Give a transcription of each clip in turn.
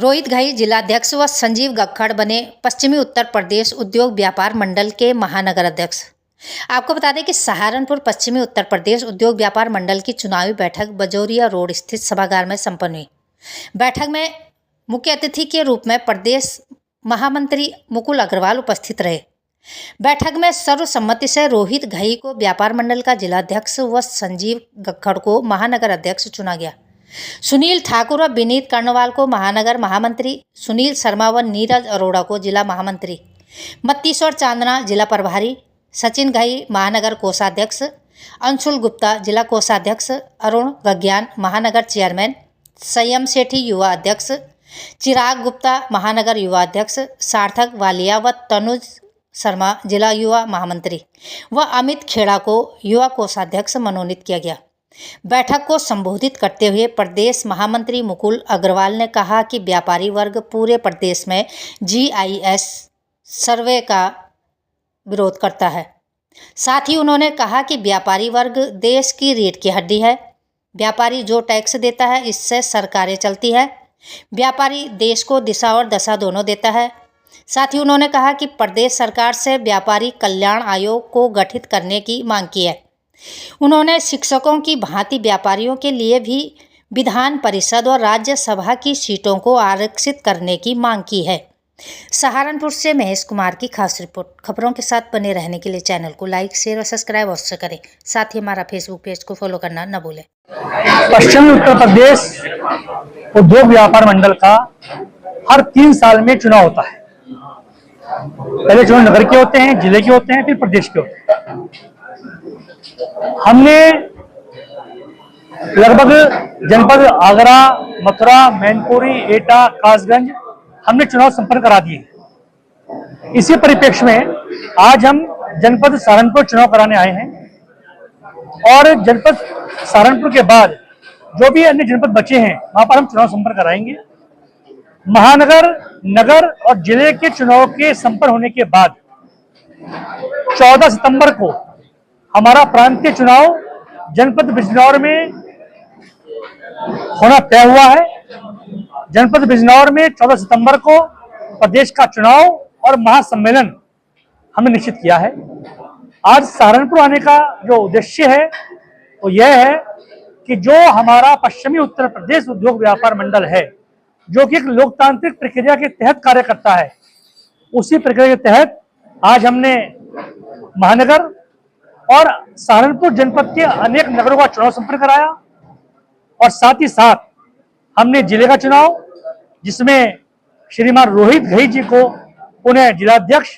रोहित घई जिलाध्यक्ष व संजीव गक्खड़ बने पश्चिमी उत्तर प्रदेश उद्योग व्यापार मंडल के महानगर अध्यक्ष। आपको बता दें कि सहारनपुर पश्चिमी उत्तर प्रदेश उद्योग व्यापार मंडल की चुनावी बैठक बजौरिया रोड स्थित सभागार में संपन्न हुई। बैठक में मुख्य अतिथि के रूप में प्रदेश महामंत्री मुकुल अग्रवाल उपस्थित रहे। बैठक में सर्वसम्मति से रोहित घई को व्यापार मंडल का जिलाध्यक्ष व संजीव गक्खड़ को महानगर अध्यक्ष चुना गया। सुनील ठाकुर व विनीत कर्णवाल को महानगर महामंत्री, सुनील शर्मा व नीरज अरोड़ा को जिला महामंत्री, मत्तीश्वर चांदना जिला प्रभारी, सचिन घई महानगर कोषाध्यक्ष, अंशुल गुप्ता जिला कोषाध्यक्ष, अरुण गज्ञान महानगर चेयरमैन, संयम सेठी युवा अध्यक्ष, चिराग गुप्ता महानगर युवा अध्यक्ष, सार्थक वालिया व तनुज शर्मा जिला युवा महामंत्री व अमित खेड़ा को युवा कोषाध्यक्ष मनोनीत किया गया। बैठक को संबोधित करते हुए प्रदेश महामंत्री मुकुल अग्रवाल ने कहा कि व्यापारी वर्ग पूरे प्रदेश में GIS सर्वे का विरोध करता है। साथ ही उन्होंने कहा कि व्यापारी वर्ग देश की रीढ़ की हड्डी है। व्यापारी जो टैक्स देता है इससे सरकारें चलती है। व्यापारी देश को दिशा और दशा दोनों देता है। साथ ही उन्होंने कहा कि प्रदेश सरकार से व्यापारी कल्याण आयोग को गठित करने की मांग की है। उन्होंने शिक्षकों की भांति व्यापारियों के लिए भी विधान परिषद और राज्यसभा की सीटों को आरक्षित करने की मांग की है। सहारनपुर से महेश कुमार की खास रिपोर्ट। खबरों के साथ बने रहने के लिए चैनल को लाइक, शेयर और सब्सक्राइब अवश्य करें। साथ ही हमारा फेसबुक पेज को फॉलो करना न भूलें। पश्चिमी उत्तर प्रदेश उद्योग व्यापार मंडल का हर 3 साल में चुनाव होता है। पहले चुनाव नगर के होते हैं, जिले के होते हैं, फिर प्रदेश के होते हैं। हमने लगभग जनपद आगरा, मथुरा, मैनपुरी, एटा, कासगंज हमने चुनाव संपन्न करा दिए। इसी परिप्रेक्ष्य में आज हम जनपद सहारनपुर चुनाव कराने आए हैं और जनपद सहारनपुर के बाद जो भी अन्य जनपद बचे हैं वहां पर हम चुनाव संपन्न कराएंगे। महानगर, नगर और जिले के चुनाव के संपन्न होने के बाद 14 सितंबर को हमारा प्रांतीय चुनाव जनपद बिजनौर में होना तय हुआ है। जनपद बिजनौर में 14 सितंबर को प्रदेश का चुनाव और महासम्मेलन हमने निश्चित किया है। आज सहारनपुर आने का जो उद्देश्य है वो यह है कि जो हमारा पश्चिमी उत्तर प्रदेश उद्योग व्यापार मंडल है, जो कि एक लोकतांत्रिक प्रक्रिया के तहत कार्य करता है, उसी प्रक्रिया के तहत आज हमने महानगर और सहारनपुर जनपद के अनेक नगरों का चुनाव संपन्न कराया और साथ ही साथ हमने जिले का चुनाव, जिसमें श्रीमान रोहित घई जी को पुनः जिलाध्यक्ष,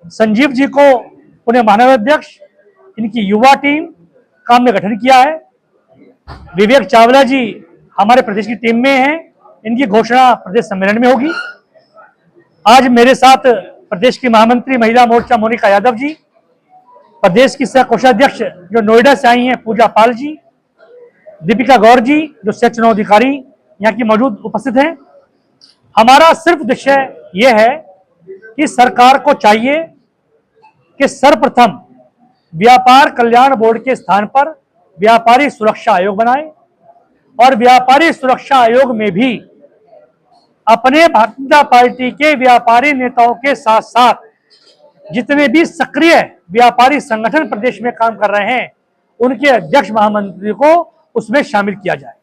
संजीव जी को पुनः महानगर अध्यक्ष, इनकी युवा टीम का हमने गठन किया है। विवेक चावला जी हमारे प्रदेश की टीम में हैं, इनकी घोषणा प्रदेश सम्मेलन में होगी। आज मेरे साथ प्रदेश की महामंत्री महिला मोर्चा मोनिका यादव जी, प्रदेश की सह कोषाध्यक्ष जो नोएडा से आई हैं पूजा पाल जी, दीपिका गौर जी जो सह चुनाव अधिकारी यहाँ की मौजूद उपस्थित हैं। हमारा सिर्फ उद्देश्य यह है कि सरकार को चाहिए कि सर्वप्रथम व्यापार कल्याण बोर्ड के स्थान पर व्यापारी सुरक्षा आयोग बनाए और व्यापारी सुरक्षा आयोग में भी अपने भारतीय जनता पार्टी के व्यापारी नेताओं के साथ साथ जितने भी सक्रिय व्यापारी संगठन प्रदेश में काम कर रहे हैं उनके अध्यक्ष महामंत्री को उसमें शामिल किया जाए,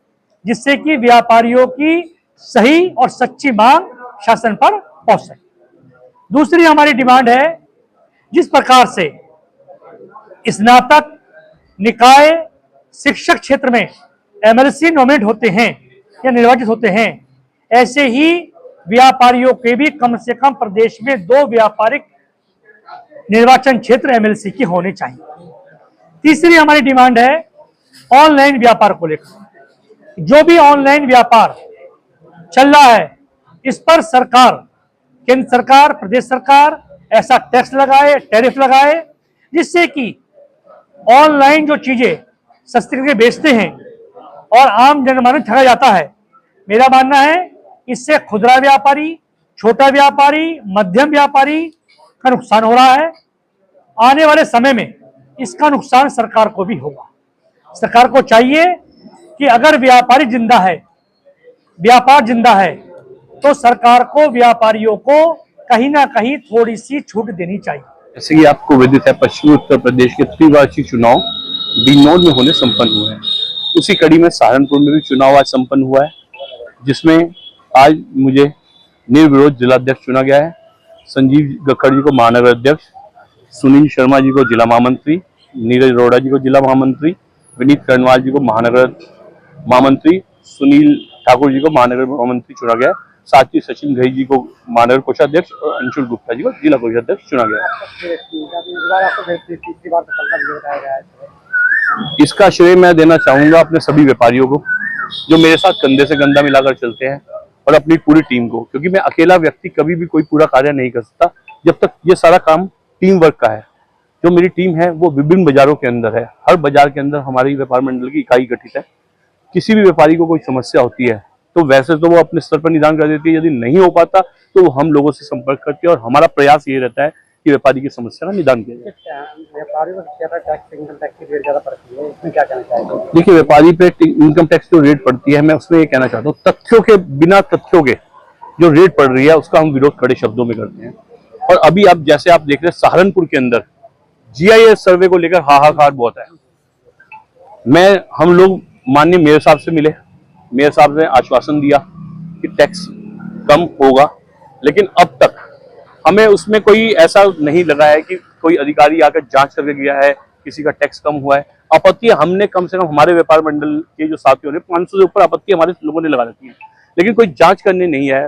जिससे कि व्यापारियों की सही और सच्ची मांग शासन पर पहुंच सके। दूसरी हमारी डिमांड है, जिस प्रकार से स्नातक, निकाय, शिक्षक क्षेत्र में MLC नॉमिनेट होते हैं या निर्वाचित होते हैं, ऐसे ही व्यापारियों के भी कम से कम प्रदेश में 2 व्यापारिक निर्वाचन क्षेत्र MLC की होने चाहिए। तीसरी हमारी डिमांड है ऑनलाइन व्यापार को लेकर। जो भी ऑनलाइन व्यापार चल रहा है इस पर सरकार, केंद्र सरकार, प्रदेश सरकार ऐसा टैक्स लगाए, टैरिफ लगाए, जिससे कि ऑनलाइन जो चीजें सस्ती करके बेचते हैं और आम जनमानस ठगा जाता है। मेरा मानना है इससे खुदरा व्यापारी, छोटा व्यापारी, मध्यम व्यापारी का नुकसान हो रहा है। आने वाले समय में इसका नुकसान सरकार को भी होगा। सरकार को चाहिए कि अगर व्यापारी जिंदा है, व्यापार जिंदा है तो सरकार को व्यापारियों को कहीं ना कहीं थोड़ी सी छूट देनी चाहिए। जैसे कि आपको विदित है, पश्चिमी उत्तर प्रदेश के त्रिवार्षिक चुनाव बिजनौर में होने संपन्न हुए हैं। उसी कड़ी में सहारनपुर में भी चुनाव आज संपन्न हुआ है, जिसमें आज मुझे निर्विरोध जिलाध्यक्ष चुना गया है। संजीव गक्खड़ जी को महानगर अध्यक्ष, सुनील शर्मा जी को जिला महामंत्री, नीरज अरोड़ा जी को जिला महामंत्री, विनीत कर्णवाल जी को महानगर महामंत्री, सुनील ठाकुर जी को महानगर महामंत्री चुना गया है। साथ ही सचिन घई जी को महानगर कोषाध्यक्ष और अंशुल गुप्ता जी को जिला कोषाध्यक्ष चुना गया है। इसका श्रेय मैं देना चाहूंगा अपने सभी व्यापारियों को जो मेरे साथ कंधे से कंधा मिलाकर चलते हैं, और अपनी पूरी टीम को, क्योंकि मैं अकेला व्यक्ति कभी भी कोई पूरा कार्य नहीं कर सकता जब तक ये सारा काम टीम वर्क का है। जो मेरी टीम है वो विभिन्न बाजारों के अंदर है, हर बाजार के अंदर हमारी व्यापार मंडल की इकाई गठित है। किसी भी व्यापारी को कोई समस्या होती है तो वैसे तो वो अपने स्तर पर निदान कर देती है, यदि नहीं हो पाता तो वो हम लोगों से संपर्क करती है, और हमारा प्रयास ये रहता है कि व्यापारी की समस्या का निदान किया जाए। व्यापारियों को ज्यादा टैक्स, इनकम टैक्स की रेट ज्यादा पड़ती है, इसमें क्या कहना चाहेंगे? देखिए, व्यापारी पे इनकम टैक्स जो रेट पड़ती है, मैं उसमें ये कहना चाहता हूँ, तथ्यों के बिना तथ्यों के जो रेट पड़ रही है उसका हम विरोध कड़े शब्दों में करते हैं। और अभी आप जैसे आप देख रहे हैं सहारनपुर के अंदर GIS सर्वे को लेकर हाहाकार बहुत है। हम लोग माननीय मेयर साहब से मिले, मेयर साहब ने आश्वासन दिया कि टैक्स कम होगा, लेकिन अब तक हमें उसमें कोई ऐसा नहीं लगा है कि कोई अधिकारी आकर जांच करके गया है किसी का टैक्स कम हुआ है। आपत्ति हमने कम से कम हमारे व्यापार मंडल के जो साथियों ने 500 से ऊपर आपत्ति हमारे लोगों ने लगा रखी है, लेकिन कोई जांच करने नहीं है।